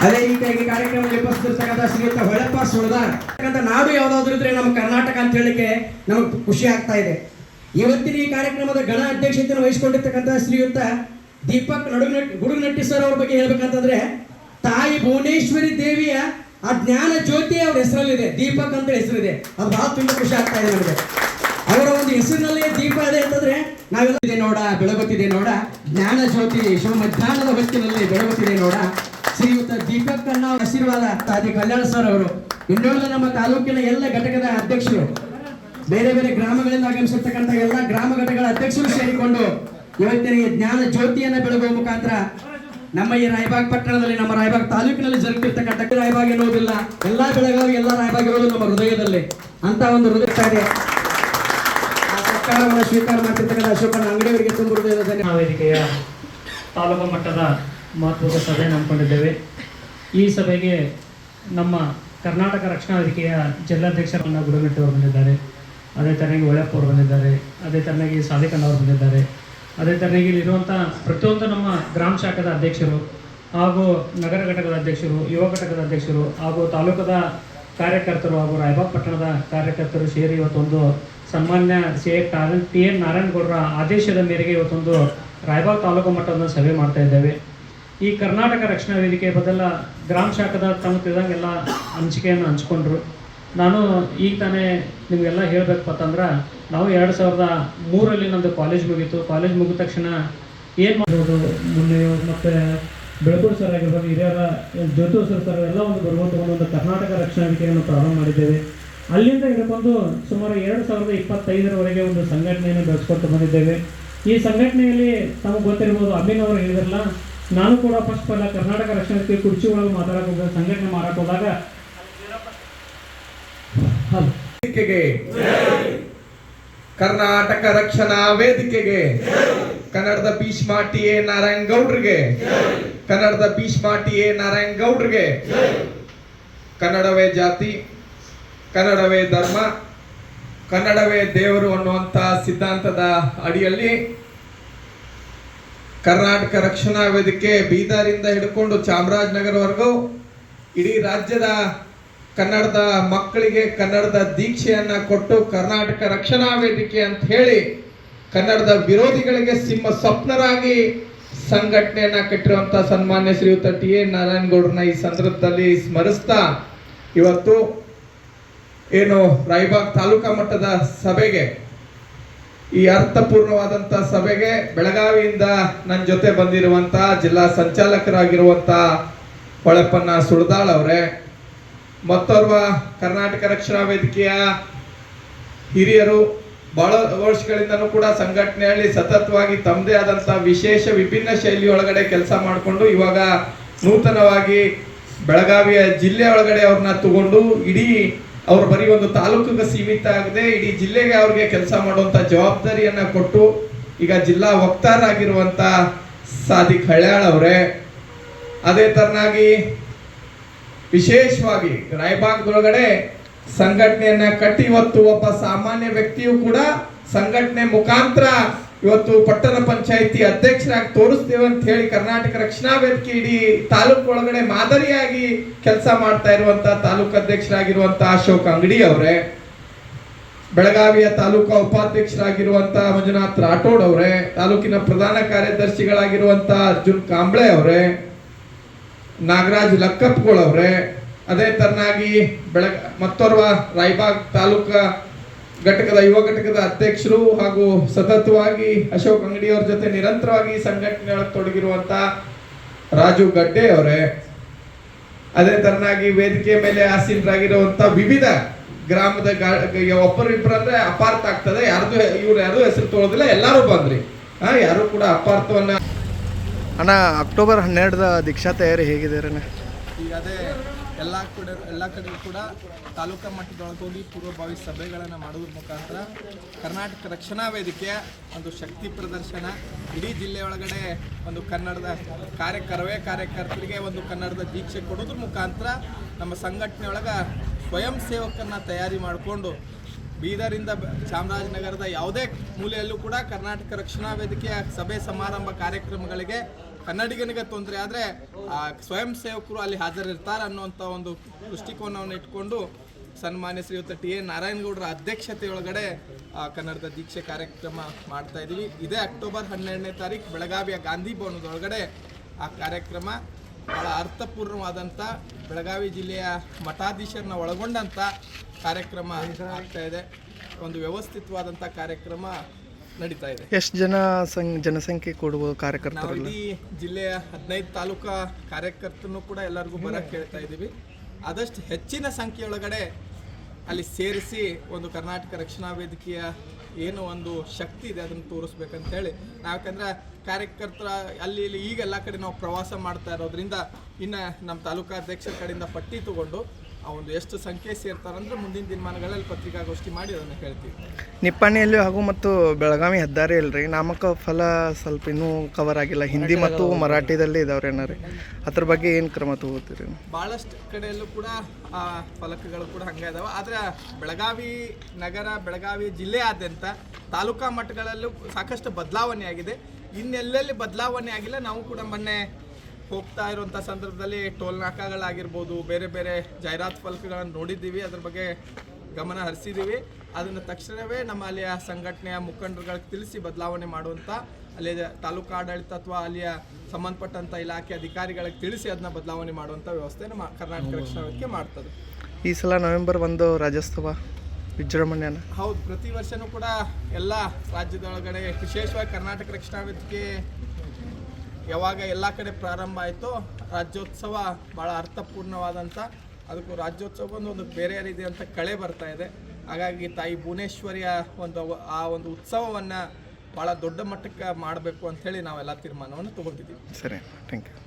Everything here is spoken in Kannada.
ಅದೇ ರೀತಿಯಾಗಿ ಕಾರ್ಯಕ್ರಮದಲ್ಲಿ ಉಪಸ್ಥಿತಿರ್ತಕ್ಕಂಥ ಶ್ರೀಯುತ ಹೊಳೆಪ್ಪ ಸುಳ್ದಾರ್ ನಾಡು ಯಾವುದಾದ್ರೂ ಇದ್ರೆ ನಮ್ಮ ಕರ್ನಾಟಕ ಅಂತ ಹೇಳಿಕ್ಕೆ ನಮಗೆ ಖುಷಿ ಆಗ್ತಾ ಇದೆ. ಇವತ್ತಿನ ಈ ಕಾರ್ಯಕ್ರಮದ ಗಣ ಅಧ್ಯಕ್ಷತೆಯನ್ನು ವಹಿಸಿಕೊಂಡಿರ್ತಕ್ಕಂಥ ಶ್ರೀಯುತ ದೀಪಕ್ ಗುಡುಗನಟ್ಟಿ ಸರ್ ಅವ್ರ ಬಗ್ಗೆ ಹೇಳ್ಬೇಕಂತಂದ್ರೆ ತಾಯಿ ಭುವನೇಶ್ವರಿ ದೇವಿಯ ಆ ಜ್ಞಾನ ಜ್ಯೋತಿ ಅವ್ರ ಹೆಸರಲ್ಲಿದೆ, ದೀಪಕ್ ಅಂತ ಹೆಸರಿದೆ. ಅದು ಬಹಳ ತುಂಬಾ ಖುಷಿ ಆಗ್ತಾ ಇದೆ ನಮಗೆ. ಅವರ ಒಂದು ಹೆಸರಿನಲ್ಲಿ ದೀಪ ಇದೆ ಅಂತಂದ್ರೆ ನಾವೆಲ್ಲ ನೋಡ ಬೆಳಗುತ್ತಿದೆ ನೋಡ, ಜ್ಞಾನ ಜ್ಯೋತಿ ಶಿವ ಮಧ್ಯಾಹ್ನದ ಹೊತ್ತಿನಲ್ಲಿ ಬೆಳಗುತ್ತಿದೆ ನೋಡ. ಶ್ರೀಯುತ ದೀಪಕ್ ಅನ್ನ ಆಶೀರ್ವಾದ ತಾದಿ ಕಲ್ಯಾಣ ಸರ್ ಅವರು, ಇನ್ನೊಂದು ನಮ್ಮ ತಾಲೂಕಿನ ಎಲ್ಲ ಘಟಕದ ಅಧ್ಯಕ್ಷರು, ಬೇರೆ ಬೇರೆ ಗ್ರಾಮಗಳಿಂದ ಆಗಮಿಸಿರ್ತಕ್ಕಂಥ ಎಲ್ಲ ಗ್ರಾಮ ಘಟಕಗಳ ಅಧ್ಯಕ್ಷರು ಸೇರಿಕೊಂಡು ಇವತ್ತಿನ ಈ ಜ್ಞಾನ ಜ್ಯೋತಿಯನ್ನ ಬೆಳಗುವ ಮುಖಾಂತರ ನಮ್ಮ ಈ ರಾಯಬಾಗ್ ಪಟ್ಟಣದಲ್ಲಿ, ನಮ್ಮ ರಾಯಬಾಗ್ ತಾಲೂಕಿನಲ್ಲಿ ಜರುಗುತ್ತಿರ್ತಕ್ಕಂಥ ರಾಯಬಾಗ್ ಎನ್ನುವುದಿಲ್ಲ, ಎಲ್ಲಾ ಬೆಳಗಾವಿ ಎಲ್ಲ ರಾಯಬಾಗ್ ಇರೋದು ನಮ್ಮ ಹೃದಯದಲ್ಲಿ ಅಂತ ಒಂದು ಹೃದಯ ಇದೆ. ಆ ಸರ್ಕಾರವನ್ನು ಸ್ವೀಕಾರ ಮಾಡ್ತಿರ್ತಕ್ಕಂಥ ಅಶೋಕನ ಅಂಗಡಿಯವರಿಗೆ ತುಂಬ ಹೃದಯದ ಧನ್ಯವಾದ. ವೇದಿಕೆಯ ತಾಲೂಕು ಮಟ್ಟದ ಮಹತ್ವದ ಸಭೆ ನಂಬಿಕೊಂಡಿದ್ದೇವೆ. ಈ ಸಭೆಗೆ ನಮ್ಮ ಕರ್ನಾಟಕ ರಕ್ಷಣಾ ವೇದಿಕೆಯ ಜಿಲ್ಲಾಧ್ಯಕ್ಷರನ್ನ ಗುಡುಗನಟ್ಟಿ ಅವರು ಬಂದಿದ್ದಾರೆ, ಅದೇ ತರನಾಗಿ ಒಳ್ಳೆಪ್ಪ ಅವರು ಬಂದಿದ್ದಾರೆ, ಅದೇ ತರನಾಗಿ ಸಾದಿಕಣ್ಣ ಅವರು ಬಂದಿದ್ದಾರೆ, ಅದೇ ತರನಾಗಿ ಇಲ್ಲಿರುವಂಥ ಪ್ರತಿಯೊಂದು ನಮ್ಮ ಗ್ರಾಮ ಶಾಖದ ಅಧ್ಯಕ್ಷರು ಹಾಗೂ ನಗರ ಘಟಕದ ಅಧ್ಯಕ್ಷರು, ಯುವ ಘಟಕದ ಅಧ್ಯಕ್ಷರು ಹಾಗೂ ತಾಲೂಕದ ಕಾರ್ಯಕರ್ತರು ಹಾಗೂ ರಾಯಬಾಗ್ ಪಟ್ಟಣದ ಕಾರ್ಯಕರ್ತರು ಸೇರಿ ಇವತ್ತೊಂದು ಸನ್ಮಾನ್ಯ ಟಿ ಎನ್ ನಾರಾಯಣಗೌಡರ ಆದೇಶದ ಮೇರೆಗೆ ಇವತ್ತೊಂದು ರಾಯಬಾಗ್ ತಾಲೂಕು ಮಟ್ಟದ ಸಭೆ ಮಾಡ್ತಾ ಇದ್ದೇವೆ. ಈ ಕರ್ನಾಟಕ ರಕ್ಷಣಾ ವೇದಿಕೆ ಬದಲ ಗ್ರಾಮ ಶಾಖದ ತಮ್ಮ ತಿಳಿದಂಗೆಲ್ಲ ಹಂಚಿಕೆಯನ್ನು ಹಂಚ್ಕೊಂಡ್ರು. ನಾನು ಈಗ ತಾನೇ ನಿಮಗೆಲ್ಲ ಹೇಳಬೇಕಂತಂದ್ರೆ ನಾವು 2003 ನಮ್ಮದು ಕಾಲೇಜ್ ಮುಗೀತು. ಕಾಲೇಜ್ ಮುಗಿದ ತಕ್ಷಣ ಏನು ಮಾಡೋದು, ಮೊನ್ನೆ ಮತ್ತು ಬೆಳಗೂರು ಸರ್ ಆಗಿರ್ಬೋದು, ಹಿರಿಯರ ಜ್ಯೋತಿಸರ್ ಸರ್ ಎಲ್ಲ ಒಂದು ಬರುವಂಥ ಒಂದು ಕರ್ನಾಟಕ ರಕ್ಷಣಾ ವೇದಿಕೆಯನ್ನು ಪ್ರಾರಂಭ ಮಾಡಿದ್ದೇವೆ. ಅಲ್ಲಿಂದ ಹಿಡ್ಕೊಂಡು ಸುಮಾರು 2025 ಒಂದು ಸಂಘಟನೆಯನ್ನು ಬೆಳೆಸ್ಕೊಳ್ತಾ ಬಂದಿದ್ದೇವೆ. ಈ ಸಂಘಟನೆಯಲ್ಲಿ ತಮಗೆ ಗೊತ್ತಿರ್ಬೋದು, ಅಮೀನ್ ಅವರು ಹೇಳಿದ್ರಲ್ಲ, ನಾನು ಕೂಡ ಫಸ್ಟ್ ಕರ್ನಾಟಕ ರಕ್ಷಣಾ ವೇದಿಕೆ ಕುರ್ಚಿ ಒಳಗೆ ಮಾತಾಡಕ್ಕೆ ಹೋದಾಗ, ಸಂಘಟನೆ ಮಾಡಕ್ಕೆ ಹೋದಾಗ ಕರ್ನಾಟಕ ರಕ್ಷಣಾ ವೇದಿಕೆಗೆ, ಕನ್ನಡದ ಭೀಷ್ಮ ಟಿ ಎ ನಾರಾಯಣಗೌಡ್ರಿಗೆ, ಕನ್ನಡದ ಭೀಷ್ಮ ಟಿ ಎ ನಾರಾಯಣಗೌಡ್ರಿಗೆ, ಕನ್ನಡವೇ ಜಾತಿ, ಕನ್ನಡವೇ ಧರ್ಮ, ಕನ್ನಡವೇ ದೇವರು ಅನ್ನುವಂಥ ಸಿದ್ಧಾಂತದ ಅಡಿಯಲ್ಲಿ ಕರ್ನಾಟಕ ರಕ್ಷಣಾ ವೇದಿಕೆ ಬೀದರಿಂದ ಹಿಡ್ಕೊಂಡು ಚಾಮರಾಜನಗರವರೆಗೂ ಇಡೀ ರಾಜ್ಯದ ಕನ್ನಡದ ಮಕ್ಕಳಿಗೆ ಕನ್ನಡದ ದೀಕ್ಷೆಯನ್ನ ಕೊಟ್ಟು ಕರ್ನಾಟಕ ರಕ್ಷಣಾ ವೇದಿಕೆ ಅಂತ ಹೇಳಿ ಕನ್ನಡದ ವಿರೋಧಿಗಳಿಗೆ ಸಿಂಹ ಸ್ವಪ್ನರಾಗಿ ಸಂಘಟನೆಯನ್ನ ಕಟ್ಟಿರುವಂತ ಸನ್ಮಾನ್ಯ ಶ್ರೀಯುತ ಟಿ ಎ ನಾರಾಯಣಗೌಡರನ್ನ ಈ ಸಂದರ್ಭದಲ್ಲಿ ಸ್ಮರಿಸ್ತಾ ಇವತ್ತು ಏನು ರಾಯಬಾಗ್ ತಾಲೂಕಾ ಮಟ್ಟದ ಸಭೆಗೆ, ಈ ಅರ್ಥಪೂರ್ಣವಾದಂತ ಸಭೆಗೆ ಬೆಳಗಾವಿಯಿಂದ ನನ್ನ ಜೊತೆ ಬಂದಿರುವಂತ ಜಿಲ್ಲಾ ಸಂಚಾಲಕರಾಗಿರುವಂತ ಹೊಳೆಪ್ಪಣ್ಣ ಸುಳ್ದಾಳ್ ಅವರೇ, ಮತ್ತೋರ್ವ ಕರ್ನಾಟಕ ರಕ್ಷಣಾ ವೇದಿಕೆಯ ಹಿರಿಯರು, ಬಹಳ ವರ್ಷಗಳಿಂದನೂ ಕೂಡ ಸಂಘಟನೆಯಲ್ಲಿ ಸತತವಾಗಿ ತಮ್ಮದೇ ಆದಂತ ವಿಶೇಷ ವಿಭಿನ್ನ ಶೈಲಿ ಒಳಗಡೆ ಕೆಲಸ ಮಾಡಿಕೊಂಡು ಇವಾಗ ನೂತನವಾಗಿ ಬೆಳಗಾವಿಯ ಜಿಲ್ಲೆ ಒಳಗಡೆ ಅವ್ರನ್ನ ತಗೊಂಡು ಇಡೀ ಅವ್ರು ಬರೀ ಒಂದು ತಾಲೂಕಿಗೆ ಸೀಮಿತ ಆಗದೆ ಇಡೀ ಜಿಲ್ಲೆಗೆ ಅವ್ರಿಗೆ ಕೆಲಸ ಮಾಡುವಂತ ಜವಾಬ್ದಾರಿಯನ್ನ ಕೊಟ್ಟು ಈಗ ಜಿಲ್ಲಾ ವಕ್ತಾರರಾಗಿರುವಂತ ಸಾದಿಕ್ ಹಳ್ಯಾಳ್ ಅವರೇ, ಅದೇ ತರನಾಗಿ ವಿಶೇಷವಾಗಿ ರಾಯಬಾಗ್ದೊಳಗಡೆ ಸಂಘಟನೆಯನ್ನ ಕಟ್ಟಿ ಇವತ್ತು ಒಬ್ಬ ಸಾಮಾನ್ಯ ವ್ಯಕ್ತಿಯು ಕೂಡ ಸಂಘಟನೆ ಮುಖಾಂತರ ಇವತ್ತು ಪಟ್ಟಣ ಪಂಚಾಯಿತಿ ಅಧ್ಯಕ್ಷರಾಗಿ ತೋರಿಸ್ತೇವೆ ಅಂತ ಹೇಳಿ ಕರ್ನಾಟಕ ರಕ್ಷಣಾ ವೇದಿಕೆ ಇಡೀ ತಾಲೂಕು ಒಳಗಡೆ ಮಾದರಿಯಾಗಿ ಕೆಲಸ ಮಾಡ್ತಾ ಇರುವಂತ ತಾಲೂಕು ಅಧ್ಯಕ್ಷರಾಗಿರುವಂತ ಅಶೋಕ್ ಅಂಗಡಿ ಅವರೇ, ಬೆಳಗಾವಿಯ ತಾಲೂಕಾ ಉಪಾಧ್ಯಕ್ಷರಾಗಿರುವಂತ ಮಂಜುನಾಥ್ ರಾಠೋಡ್ ಅವರೇ, ತಾಲೂಕಿನ ಪ್ರಧಾನ ಕಾರ್ಯದರ್ಶಿಗಳಾಗಿರುವಂತ ಅರ್ಜುನ್ ಕಾಂಬ್ಳೆ ಅವರೇ, ನಾಗರಾಜ್ ಲಕ್ಕಪ್ಗೋಳ್ ಅವರೇ, ಅದೇ ತರನಾಗಿ ಮತ್ತೋರ್ವ ರಾಯಬಾಗ್ ತಾಲೂಕಾ ಘಟಕದ ಯುವ ಘಟಕದ ಅಧ್ಯಕ್ಷರು ಹಾಗೂ ಸತತವಾಗಿ ಅಶೋಕ್ ಅಂಗಡಿ ಅವ್ರ ಜೊತೆ ನಿರಂತರವಾಗಿ ಸಂಘಟನೆಯೊಳಗೆ ತೊಡಗಿರುವಂತ ರಾಜು ಗಡ್ಡೆ ಅವರೇ, ಅದೇ ತರನಾಗಿ ವೇದಿಕೆ ಮೇಲೆ ಆಸೀನರಾಗಿರುವಂತ ವಿವಿಧ ಗ್ರಾಮದ ಒಬ್ಬರಿಬ್ಬರು ಅಂದ್ರೆ ಅಪಾರ್ಥ ಆಗ್ತದೆ, ಇವ್ರು ಯಾರು ಹೆಸರು ತೊಗೊಳೋದಿಲ್ಲ, ಎಲ್ಲರೂ ಬಂದ್ರಿ, ಯಾರು ಕೂಡ ಅಪಾರ್ಥವನ್ನ. ಅಣ್ಣ, ಅಕ್ಟೋಬರ್ 12 ದೀಕ್ಷಾ ತಯಾರಿ ಹೇಗಿದೆ ಅಣ್ಣ? ಈಗ ಅದೇ ಎಲ್ಲ ಕಡೆ ಕೂಡ ತಾಲೂಕಾ ಮಟ್ಟದೊಳಗೆ ಹೋಗಿ ಪೂರ್ವಭಾವಿ ಸಭೆಗಳನ್ನು ಮಾಡೋದ್ರ ಮುಖಾಂತರ ಕರ್ನಾಟಕ ರಕ್ಷಣಾ ವೇದಿಕೆಯ ಒಂದು ಶಕ್ತಿ ಪ್ರದರ್ಶನ, ಇಡೀ ಜಿಲ್ಲೆ ಒಳಗಡೆ ಒಂದು ಕನ್ನಡದ ಕಾರ್ಯಕರ್ತರಿಗೆ ಒಂದು ಕನ್ನಡದ ದೀಕ್ಷೆ ಕೊಡೋದ್ರ ಮುಖಾಂತರ ನಮ್ಮ ಸಂಘಟನೆ ಒಳಗೆ ಸ್ವಯಂ ಸೇವಕರನ್ನ ತಯಾರಿ ಮಾಡಿಕೊಂಡು ಬೀದರಿಂದ ಚಾಮರಾಜನಗರದ ಯಾವುದೇ ಮೂಲೆಯಲ್ಲೂ ಕೂಡ ಕರ್ನಾಟಕ ರಕ್ಷಣಾ ವೇದಿಕೆಯ ಸಭೆ ಸಮಾರಂಭ ಕಾರ್ಯಕ್ರಮಗಳಿಗೆ ಕನ್ನಡಿಗನಿಗೆ ತೊಂದರೆ ಆದರೆ ಸ್ವಯಂ ಸೇವಕರು ಅಲ್ಲಿ ಹಾಜರಿರ್ತಾರೆ ಅನ್ನುವಂಥ ಒಂದು ದೃಷ್ಟಿಕೋನವನ್ನು ಇಟ್ಕೊಂಡು ಸನ್ಮಾನ್ಯ ಶ್ರೀಯುತ ಟಿ ಎ ನಾರಾಯಣಗೌಡರ ಅಧ್ಯಕ್ಷತೆಯೊಳಗಡೆ ಕನ್ನಡದ ದೀಕ್ಷೆ ಕಾರ್ಯಕ್ರಮ ಮಾಡ್ತಾ ಇದ್ದೀವಿ. ಇದೇ ಅಕ್ಟೋಬರ್ 12ನೇ ತಾರೀಕು ಬೆಳಗಾವಿಯ ಗಾಂಧಿ ಭವನದೊಳಗಡೆ ಆ ಕಾರ್ಯಕ್ರಮ ಭಾಳ ಅರ್ಥಪೂರ್ಣವಾದಂಥ ಬೆಳಗಾವಿ ಜಿಲ್ಲೆಯ ಮಠಾಧೀಶರನ್ನ ಒಳಗೊಂಡಂಥ ಕಾರ್ಯಕ್ರಮ ಆಗ್ತಾ ಇದೆ. ಒಂದು ವ್ಯವಸ್ಥಿತವಾದಂಥ ಕಾರ್ಯಕ್ರಮ ನಡೀತಾ ಇದೆ. ಎಷ್ಟು ಜನಸಂಖ್ಯೆ ಕೊಡುವ ಕಾರ್ಯಕರ್ತರು? ನಾವು ಇಡೀ ಜಿಲ್ಲೆಯ 15 ತಾಲೂಕಾ ಕಾರ್ಯಕರ್ತರನ್ನು ಕೂಡ ಎಲ್ಲರಿಗೂ ಬರಕ್ಕೆ ಹೇಳ್ತಾ ಇದ್ದೀವಿ. ಆದಷ್ಟು ಹೆಚ್ಚಿನ ಸಂಖ್ಯೆಯೊಳಗಡೆ ಅಲ್ಲಿ ಸೇರಿಸಿ ಒಂದು ಕರ್ನಾಟಕ ರಕ್ಷಣಾ ವೇದಿಕೆಯ ಏನು ಒಂದು ಶಕ್ತಿ ಇದೆ ಅದನ್ನು ತೋರಿಸ್ಬೇಕಂತೇಳಿ ನಾವು, ಯಾಕಂದರೆ ಕಾರ್ಯಕರ್ತರ ಅಲ್ಲಿ ಇಲ್ಲಿ ಈಗ ಎಲ್ಲ ಕಡೆ ನಾವು ಪ್ರವಾಸ ಮಾಡ್ತಾ ಇರೋದ್ರಿಂದ ಇನ್ನು ನಮ್ಮ ತಾಲೂಕಾ ಅಧ್ಯಕ್ಷರ ಕಡೆಯಿಂದ ಪಟ್ಟಿ ತಗೊಂಡು ಆ ಒಂದು ಎಷ್ಟು ಸಂಖ್ಯೆ ಸೇರ್ತಾರಂದ್ರೆ ಮುಂದಿನ ದಿನಮಾನಗಳಲ್ಲಿ ಪತ್ರಿಕಾಗೋಷ್ಠಿ ಮಾಡಿ ಅದನ್ನು ಹೇಳ್ತೀವಿ. ನಿಪ್ಪಾಣಿಯಲ್ಲಿ ಹಾಗೂ ಮತ್ತು ಬೆಳಗಾವಿ ಹೆದ್ದಾರಿ ಇಲ್ರಿ, ನಾಮಕ ಫಲ ಸ್ವಲ್ಪ ಇನ್ನೂ ಕವರ್ ಆಗಿಲ್ಲ, ಹಿಂದಿ ಮತ್ತು ಮರಾಠಿದಲ್ಲಿ ಇದಾವ್ರಿ ಏನಾರಿ, ಅದ್ರ ಬಗ್ಗೆ ಏನು ಕ್ರಮ ತಗೋತೀರಿ? ಭಾಳಷ್ಟು ಕಡೆಯಲ್ಲೂ ಕೂಡ ಆ ಫಲಕಗಳು ಕೂಡ ಹಂಗೆ ಇದಾವೆ. ಆದರೆ ಬೆಳಗಾವಿ ನಗರ, ಬೆಳಗಾವಿ ಜಿಲ್ಲೆಯಾದ್ಯಂತ ತಾಲೂಕಾ ಮಟ್ಟಗಳಲ್ಲೂ ಸಾಕಷ್ಟು ಬದಲಾವಣೆ ಆಗಿದೆ. ಇನ್ನೆಲ್ಲೆಲ್ಲಿ ಬದಲಾವಣೆ ಆಗಿಲ್ಲ, ನಾವು ಕೂಡ ಮೊನ್ನೆ ಹೋಗ್ತಾ ಇರುವಂಥ ಸಂದರ್ಭದಲ್ಲಿ ಟೋಲ್ ನಾಕಾಗಳಾಗಿರ್ಬೋದು, ಬೇರೆ ಬೇರೆ ಜಾಹೀರಾತು ಫಲಕಗಳನ್ನು ನೋಡಿದ್ದೀವಿ, ಅದ್ರ ಬಗ್ಗೆ ಗಮನ ಹರಿಸಿದ್ದೀವಿ. ಅದನ್ನು ತಕ್ಷಣವೇ ನಮ್ಮ ಅಲ್ಲಿಯ ಸಂಘಟನೆಯ ಮುಖಂಡರುಗಳಿಗೆ ತಿಳಿಸಿ ಬದಲಾವಣೆ ಮಾಡುವಂಥ, ಅಲ್ಲಿಯ ತಾಲೂಕು ಆಡಳಿತ ಅಥವಾ ಅಲ್ಲಿಯ ಸಂಬಂಧಪಟ್ಟಂಥ ಇಲಾಖೆ ಅಧಿಕಾರಿಗಳಿಗೆ ತಿಳಿಸಿ ಅದನ್ನ ಬದಲಾವಣೆ ಮಾಡುವಂಥ ವ್ಯವಸ್ಥೆಯನ್ನು ಕರ್ನಾಟಕ ರಕ್ಷಣಾ ವೇದಿಕೆ ಮಾಡ್ತದೆ. ಈ ಸಲ ನವೆಂಬರ್ 1 ರಾಜ್ಯೋತ್ಸವ ವಿಜೃಂಭಣೆನ? ಹೌದು, ಪ್ರತಿ ವರ್ಷವೂ ಕೂಡ ಎಲ್ಲ ರಾಜ್ಯದೊಳಗಡೆ ವಿಶೇಷವಾಗಿ ಕರ್ನಾಟಕ ರಕ್ಷಣಾ ವೇದಿಕೆ ಯಾವಾಗ ಎಲ್ಲ ಕಡೆ ಪ್ರಾರಂಭ ಆಯಿತೋ ರಾಜ್ಯೋತ್ಸವ ಭಾಳ ಅರ್ಥಪೂರ್ಣವಾದಂಥ, ಅದಕ್ಕೂ ರಾಜ್ಯೋತ್ಸವ ಒಂದು ಬೇರೆ ರೀತಿಯಂಥ ಕಳೆ ಬರ್ತಾ ಇದೆ. ಹಾಗಾಗಿ ತಾಯಿ ಭುವನೇಶ್ವರಿಯ ಆ ಒಂದು ಉತ್ಸವವನ್ನು ಭಾಳ ದೊಡ್ಡ ಮಟ್ಟಕ್ಕೆ ಮಾಡಬೇಕು ಅಂಥೇಳಿ ನಾವೆಲ್ಲ ತೀರ್ಮಾನವನ್ನು ತಗೊಂಡಿದ್ದೀವಿ. ಸರಿ, ಥ್ಯಾಂಕ್ ಯು.